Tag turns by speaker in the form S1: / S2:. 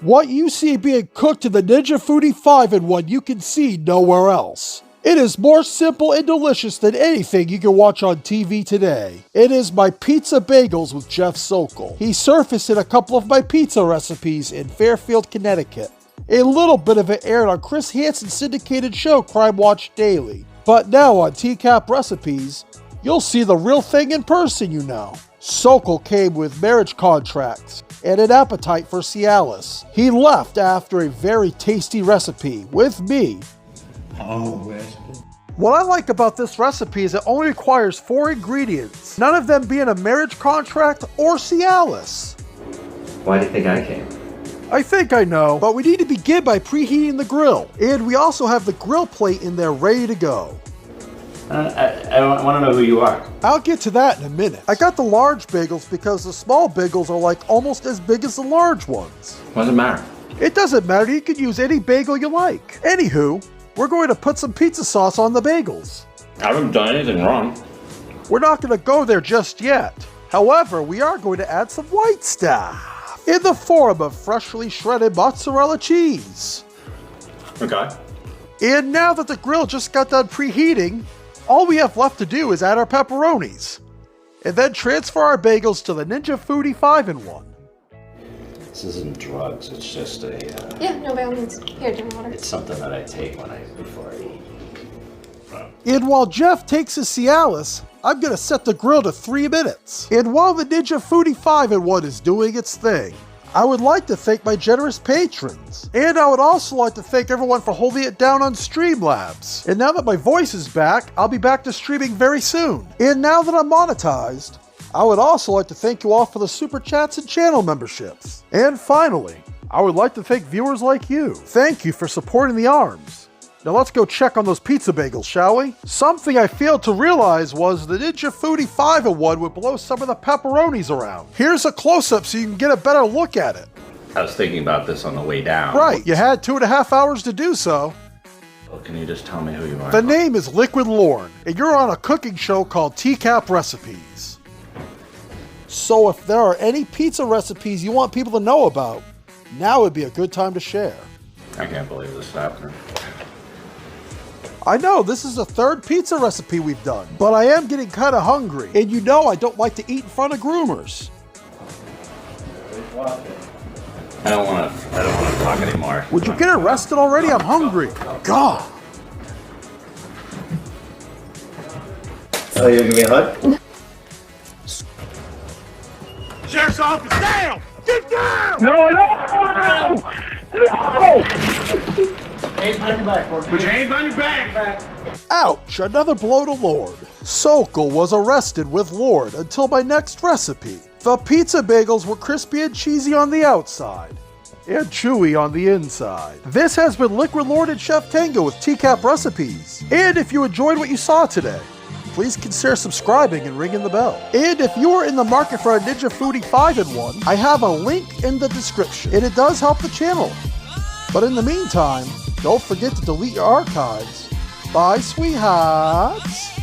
S1: What you see being cooked in the Ninja Foodi 5-in-1 you can see nowhere else. It is more simple and delicious than anything you can watch on TV today. It is my pizza bagels with Chef Sokol. He surfaced in a couple of my pizza recipes in Fairfield, Connecticut. A little bit of it aired on Chris Hansen's syndicated show Crime Watch Daily. But now on TCAP Recipes, you'll see the real thing in person, you know. Sokol came with marriage contracts and an appetite for Cialis. He left after a very tasty recipe with me. What I like about this recipe is it only requires 4 ingredients, none of them being a marriage contract or Cialis.
S2: Why do you think I came?
S1: I think I know, but we need to begin by preheating the grill. And we also have the grill plate in there ready to go.
S2: I want to know who you are.
S1: I'll get to that in a minute. I got the large bagels because the small bagels are like almost as big as the large ones.
S2: What does it matter?
S1: It doesn't matter, you can use any bagel you like. Anywho, we're going to put some pizza sauce on the bagels.
S2: I haven't done anything wrong.
S1: We're not going to go there just yet. However, we are going to add some white stuff in the form of freshly shredded mozzarella cheese.
S2: Okay.
S1: And now that the grill just got done preheating, all we have left to do is add our pepperonis. And then transfer our bagels to the Ninja Foodi 5-in-1.
S2: This isn't drugs, it's just a...
S3: Yeah, no, by all means. Here, drink water.
S2: It's something that I take before I eat.
S1: And while Jeff takes his Cialis, I'm going to set the grill to 3 minutes. And while the Ninja Foodi 5-in-1 is doing its thing, I would like to thank my generous patrons. And I would also like to thank everyone for holding it down on Streamlabs. And now that my voice is back, I'll be back to streaming very soon. And now that I'm monetized, I would also like to thank you all for the super chats and channel memberships. And finally, I would like to thank viewers like you. Thank you for supporting the arms. Now let's go check on those pizza bagels, shall we? Something I failed to realize was the Ninja Foodi 5-in-1 would blow some of the pepperonis around. Here's a close-up so you can get a better look at it.
S2: I was thinking about this on the way down.
S1: Right, you had 2.5 hours to do so.
S2: Well, can you just tell me who you are?
S1: The name is Liquid Lorne, and you're on a cooking show called TCAP Recipes. So if there are any pizza recipes you want people to know about, now would be a good time to share.
S2: I can't believe this is happening.
S1: I know, this is the 3rd pizza recipe we've done, but I am getting kind of hungry, and you know I don't like to eat in front of groomers.
S2: I don't want to talk anymore.
S1: Would you get arrested already? I'm hungry. God.
S2: Oh, you gonna give me a hug?
S4: Sheriff's office, down! Get down!
S5: No!
S4: Hands on your back, Put your hands on your back!
S1: Ouch, another blow to Lord. Sokol was arrested with Lord until my next recipe. The pizza bagels were crispy and cheesy on the outside, and chewy on the inside. This has been Liquid Lord and Chef TANGO with TCAP Recipes. And if you enjoyed what you saw today, please consider subscribing and ringing the bell. And if you are in the market for a Ninja Foodi 5-in-1, I have a link in the description, and it does help the channel. But in the meantime, don't forget to delete your archives. Bye, sweethearts.